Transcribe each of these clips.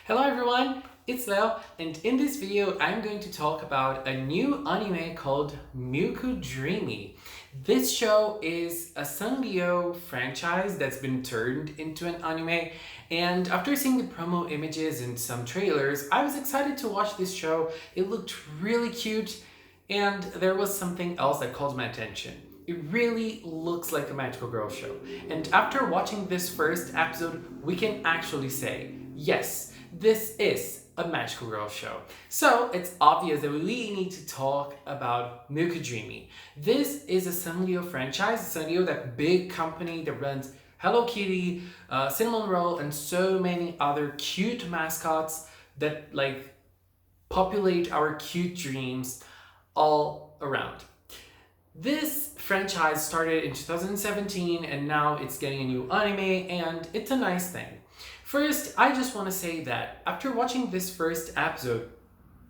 Hello everyone, it's Leo, and in this video I'm going to talk about a new anime called Mewkledreamy. This show is a Sanrio franchise that's been turned into an anime, and after seeing the promo images and some trailers, I was excited to watch this show. It looked really cute, and there was something else that caught my attention. It really looks like a magical girl show. And after watching this first episode, we can actually say, yes, this is a magical girl show. So it's obvious that we need to talk about Mewkledreamy. This is a Sanrio franchise, Sanrio, that big company that runs Hello Kitty, Cinnamon Roll, and so many other cute mascots that populate our cute dreams all around. This franchise started in 2017 and now it's getting a new anime, and it's a nice thing. First, I just want to say that after watching this first episode,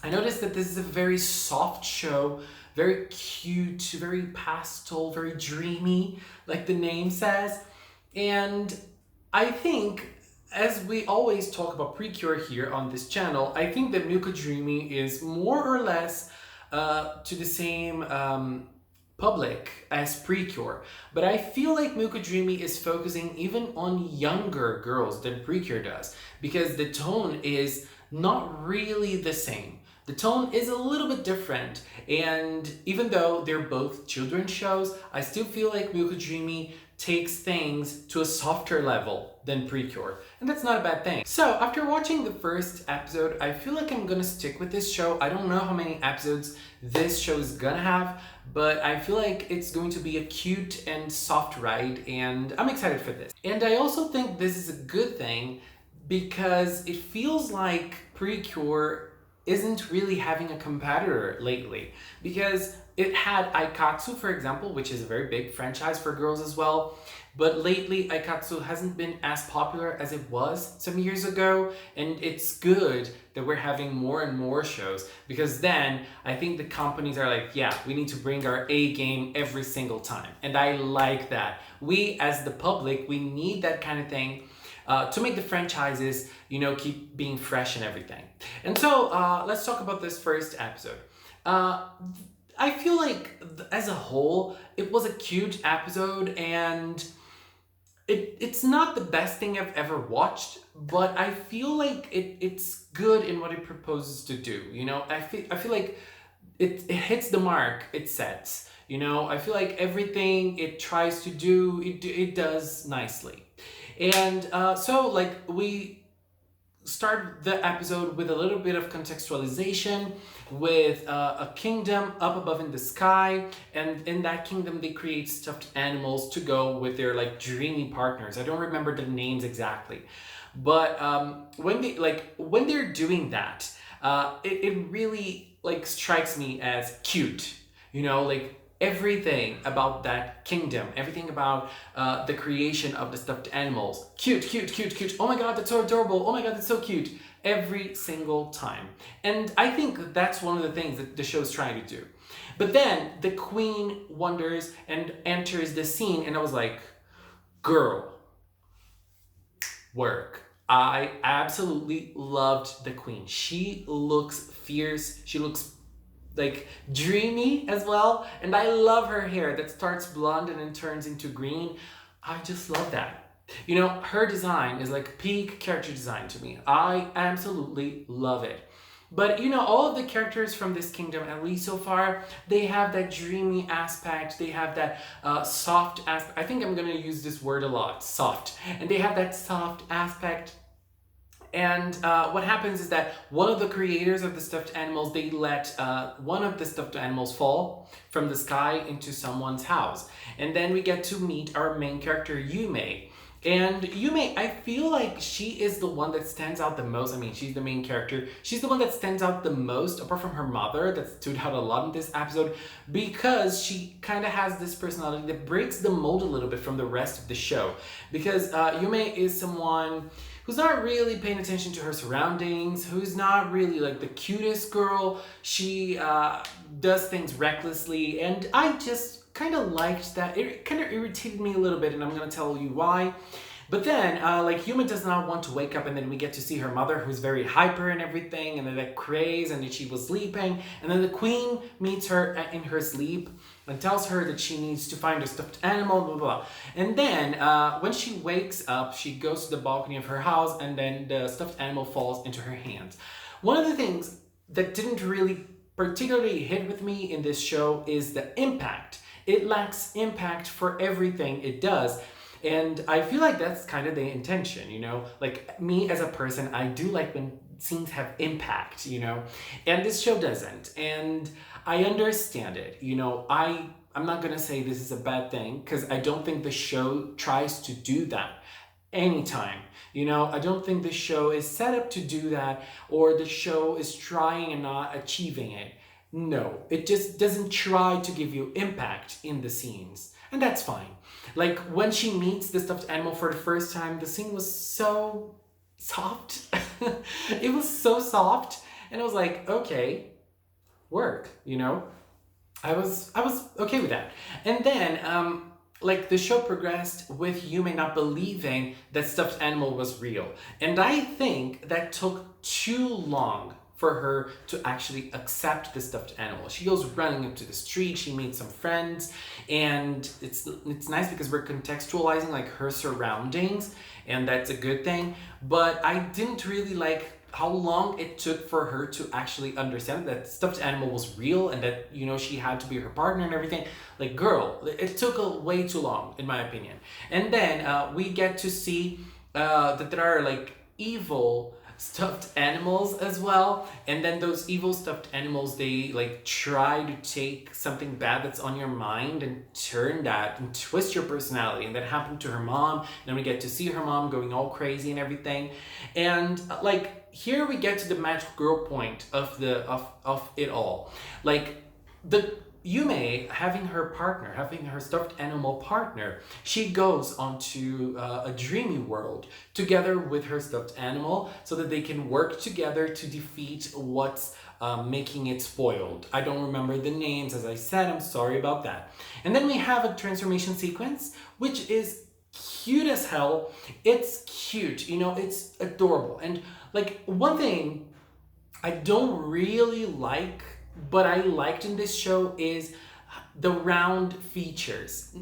I noticed that this is a very soft show, very cute, very pastel, very dreamy, like the name says. And I think, as we always talk about Precure here on this channel, I think that Mewkledreamy is more or less to the same public as Precure, but I feel like Mewkledreamy is focusing even on younger girls than Precure does, because the tone is not really the same. The tone is a little bit different, and even though they're both children's shows, I still feel like Mewkledreamy takes things to a softer level than Precure, and that's not a bad thing. So after watching the first episode, I feel like I'm gonna stick with this show. I don't know how many episodes this show is gonna have, but I feel like it's going to be a cute and soft ride, and I'm excited for this. And I also think this is a good thing because it feels like Precure isn't really having a competitor lately, because it had Aikatsu, for example, which is a very big franchise for girls as well. But lately, Aikatsu hasn't been as popular as it was some years ago. And it's good that we're having more and more shows, because then I think the companies are like, yeah, we need to bring our A game every single time. And I like that. We, as the public, we need that kind of thing to make the franchises, keep being fresh and everything. And so let's talk about this first episode. I feel like as a whole, it was a cute episode, and it's not the best thing I've ever watched, but I feel like it's good in what it proposes to do. I feel like it hits the mark it sets. I feel like everything it tries to do, it does nicely. And so we start the episode with a little bit of contextualization with a kingdom up above in the sky, and in that kingdom they create stuffed animals to go with their dreamy partners. I don't remember the names exactly, but when they're doing that, it really strikes me as cute. Everything about that kingdom, everything about the creation of the stuffed animals. Cute, cute, cute, cute. Oh my god, that's so adorable. Oh my god, that's so cute. Every single time. And I think that's one of the things that the show's trying to do. But then the queen wanders and enters the scene, and I was like, girl, work. I absolutely loved the queen. She looks fierce. She looks dreamy as well, and I love her hair that starts blonde and then turns into green. I just love that. Her design is peak character design to me. I absolutely love it. But all of the characters from this kingdom, at least so far, they have that dreamy aspect. They have that soft aspect. I think I'm gonna use this word a lot, soft. And they have that soft aspect. And what happens is that one of the creators of the stuffed animals, they let one of the stuffed animals fall from the sky into someone's house. And then we get to meet our main character, Yume. And Yume, I feel like she is the one that stands out the most. I mean, she's the main character. She's the one that stands out the most, apart from her mother, that stood out a lot in this episode, because she kind of has this personality that breaks the mold a little bit from the rest of the show. Because Yume is someone who's not really paying attention to her surroundings, who's not really the cutest girl. She does things recklessly, and I just kind of liked that. It kind of irritated me a little bit, and I'm gonna tell you why. But then, like, Yuma does not want to wake up, and then we get to see her mother, who's very hyper and everything, and then like crazy, and then she was sleeping, and then the queen meets her in her sleep and tells her that she needs to find a stuffed animal, blah, blah, blah. And then, when she wakes up, she goes to the balcony of her house, and then the stuffed animal falls into her hands. One of the things that didn't really particularly hit with me in this show is the impact. It lacks impact for everything it does. And I feel like that's kind of the intention, you know? Like, me as a person, I do like when scenes have impact, you know? And this show doesn't. And I understand it, you know? I'm not gonna say this is a bad thing, because I don't think the show tries to do that anytime. You know, I don't think the show is set up to do that, or the show is trying and not achieving it. No, it just doesn't try to give you impact in the scenes. And that's fine. Like, when she meets the stuffed animal for the first time, the scene was so soft. It was so soft. And I was like, okay, work, you know? I was okay with that. And then, like, the show progressed with Yume not believing that stuffed animal was real. And I think that took too long for her to actually accept the stuffed animal. She goes running up to the street, she meets some friends, and it's nice because we're contextualizing like her surroundings, and that's a good thing. But I didn't really like how long it took for her to actually understand that stuffed animal was real, and that, you know, she had to be her partner and everything. Like, girl, it took way too long, in my opinion. And then we get to see that there are like evil stuffed animals as well, and then those evil stuffed animals, they like try to take something bad that's on your mind and turn that and twist your personality. And that happened to her mom, and then we get to see her mom going all crazy and everything. And like, here we get to the magical girl point of it all. Like, the Yume having her stuffed animal partner, she goes onto a dreamy world together with her stuffed animal so that they can work together to defeat what's making it spoiled. I don't remember the names, as I said, I'm sorry about that. And then we have a transformation sequence, which is cute as hell. It's cute, you know, it's adorable. And like, one thing I don't really like, but I liked in this show, is the round features.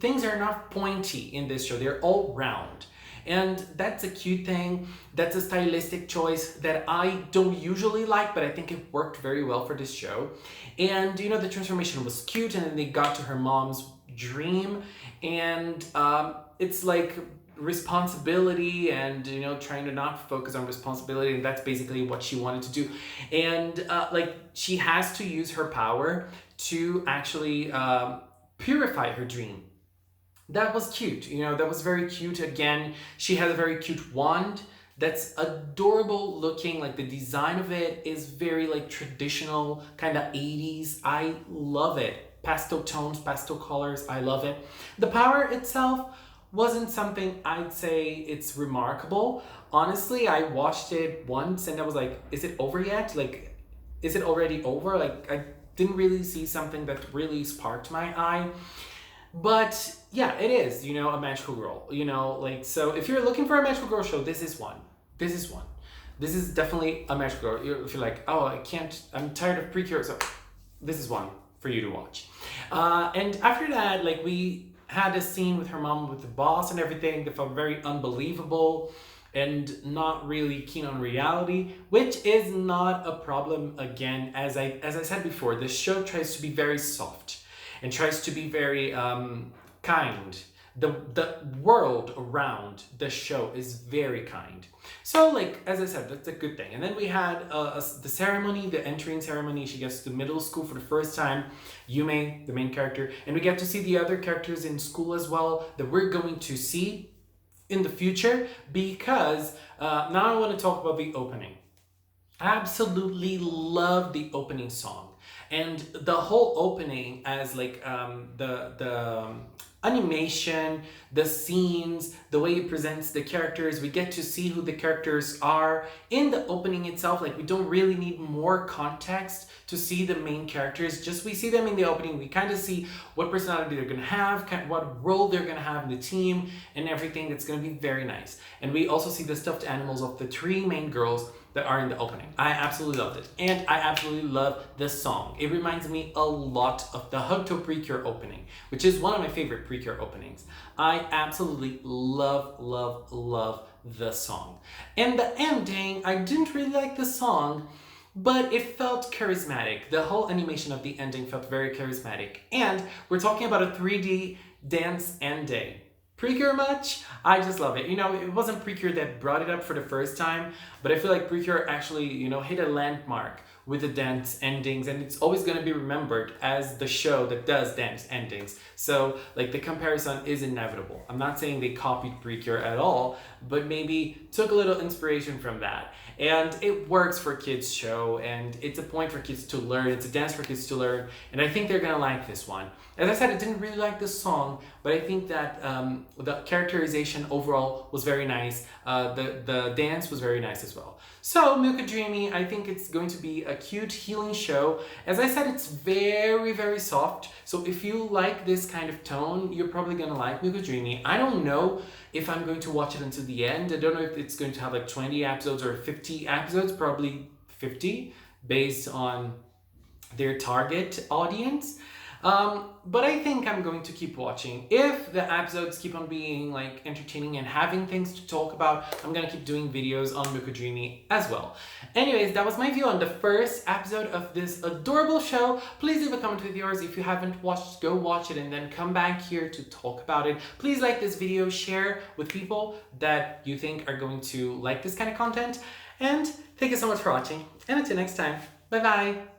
Things are not pointy in this show, they're all round. And that's a cute thing. That's a stylistic choice that I don't usually like, but I think it worked very well for this show. And, you know, the transformation was cute, and then they got to her mom's dream, and it's like responsibility, and, you know, trying to not focus on responsibility, and that's basically what she wanted to do. And like, she has to use her power to actually purify her dream. That was cute, you know, that was very cute. Again, she has a very cute wand that's adorable looking. Like, the design of it is very like traditional, kind of 80s. I love it. Pastel tones, pastel colors, I love it. The power itself wasn't something I'd say it's remarkable. Honestly, I watched it once and I was like, is it over yet? Like, is it already over? Like, I didn't really see something that really sparked my eye. But yeah, it is, you know, a magical girl, you know, like, so if you're looking for a magical girl show, this is one. This is one. This is definitely a magical girl. If you're like, oh, I'm tired of Precure, so this is one for you to watch. And after that, like, we had a scene with her mom with the boss and everything that felt very unbelievable and not really keen on reality, which is not a problem. Again, as I said before, this show tries to be very soft and tries to be very kind. The world around the show is very kind. So, like, as I said, that's a good thing. And then we had the ceremony, the entering ceremony. She gets to middle school for the first time, Yume, the main character. And we get to see the other characters in school as well that we're going to see in the future, because now I want to talk about the opening. I absolutely love the opening song. And the whole opening, as like the animation, the scenes, the way it presents the characters. We get to see who the characters are in the opening itself. Like, we don't really need more context to see the main characters. Just we see them in the opening. We kind of see what personality they're gonna have, what role they're gonna have in the team, and everything. That's gonna be very nice. And we also see the stuffed animals of the 3 main girls that are in the opening. I absolutely loved it. And I absolutely love the song. It reminds me a lot of the Hugto Precure opening, which is one of my favorite Precure openings. I absolutely love, love, love the song. And the ending, I didn't really like the song, but it felt charismatic. The whole animation of the ending felt very charismatic. And we're talking about a 3D dance ending. Precure much? I just love it. You know, it wasn't Precure that brought it up for the first time, but I feel like Precure actually, you know, hit a landmark with the dance endings, and it's always going to be remembered as the show that does dance endings. So, like, the comparison is inevitable. I'm not saying they copied Precure at all, but maybe took a little inspiration from that. And it works for kids' show, and it's a point for kids to learn. It's a dance for kids to learn, and I think they're gonna like this one. As I said, I didn't really like this song, but I think that the characterization overall was very nice. The dance was very nice as well. So, Mewkledreamy, I think it's going to be a cute healing show. As I said, it's very, very soft. So if you like this kind of tone, you're probably gonna like Mewkledreamy. I don't know if I'm going to watch it until the end. I don't know if it's going to have like 20 episodes or 50 episodes, probably 50, based on their target audience. But I think I'm going to keep watching. If the episodes keep on being like entertaining and having things to talk about, I'm gonna keep doing videos on Mewkledreamy as well. Anyways, that was my view on the first episode of this adorable show. Please leave a comment with yours. If you haven't watched, go watch it and then come back here to talk about it. Please like this video, share with people that you think are going to like this kind of content. And thank you so much for watching. And until next time, bye bye.